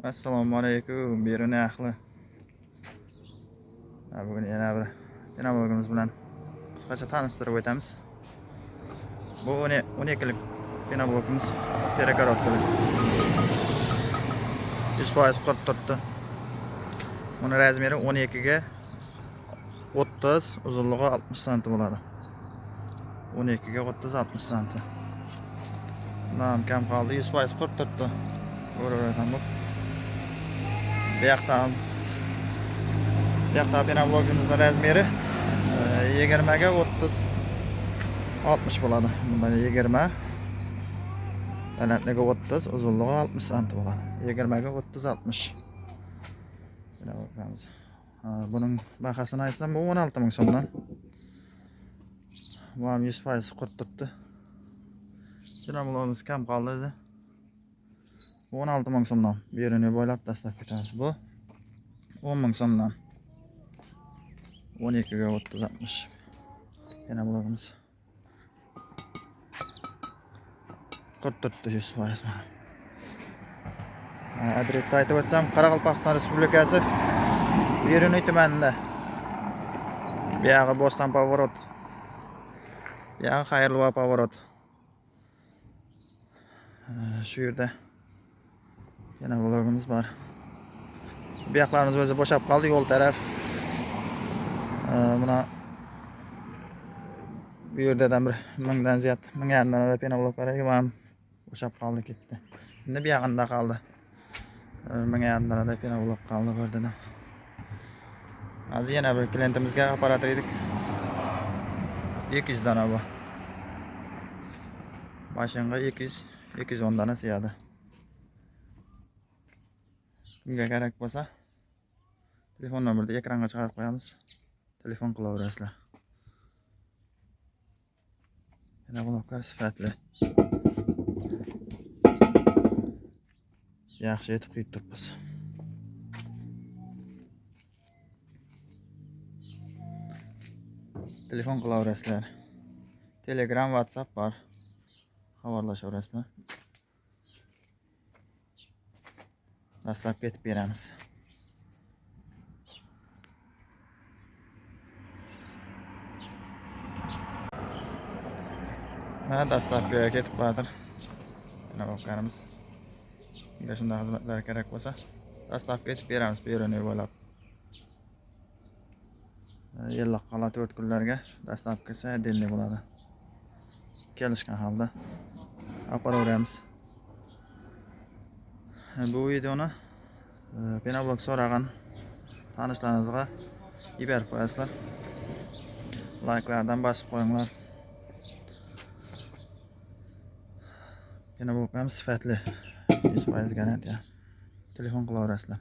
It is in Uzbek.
Assalomu alaykum, Beruni ahli. Bugun yana bir penalogimiz bilan qisqacha tanishtirib o'tamiz. Bu 12lik penalogimiz, перегородкalik. 100% qurib turibdi. Buni razmeri 12 ga 30, uzunligi 60 sm bo'ladi. 12 ga 30, 60 sm. Bundan kam qoldi, 100% qurib turibdi. Ko'raveramiz bu. Bu yoqda penalogimizning razmeri 20 ga 30, 60 bo'ladi. Bunda 20, balandligi 30, uzunligi 60 sm bo'ladi. 20 ga 30, 60. Mana bakamiz. Buning bahasini aytsam, bu 16 ming so'mdan. Bu ham 100% qurib turibdi. Penalogimiz kam qoldi. 16 ming so'mdan. Berini bo'ylab tashlab ketamiz. Bu 10 ming so'mdan. 12 ga 30, 60. Penalogimiz. Qurib turibdi 100%. Adresni aytib o'tsam, Qoraqalpog'iston Respublikasi Beruni tumanida. Bu yog'i Bo'ston Pavorot. Bu yog'i Xayrullo Pavorot. Shu yerda penalogimiz bor. Bu yoqlarimiz o'zi bo'shab qoldi, yo'l taraf. Buna bu yerdan bir 1000 dan ziyod, 1000 dan penalog bor edi, ham bo'shab qoldi, ketdi. Endi bu yoqda qoldi. 1000 dan penalog qoldi bu yerda. Hozir yana bir klientimizga apparat edik. 200 dana bu. Mashinga 210 dana sig'adi. Kimga kerak bo'lsa, telefon nomerni ekranga chiqarib qo'yamiz. Telefon qilaverasizlar. Penaloglar sifatli. Yaxshi etib qo'yib turibmiz. Telefon qilaverasizlar. Telegram, WhatsApp bor. Xabarlashaverasizlar. Dastlab ketib beramiz. Dastlabki ketib qo'yadir. Mana bakarimiz. Unga shunday xizmatlar kerak bo'lsa, dastlab ketib beramiz, Beruni bo'ylab. Yillik qola 4 kunlarga dastlab kelsa, delli bo'ladi. Kelishgan holda aparaveramiz. Bu videoni penalog so'ragan tanishlaringizga yuborib qo'yasizlar. Like'lardan bosib qo'yinglar. Penalogimiz sifatli, 100% garantiya. Telefon qilaverasizlar.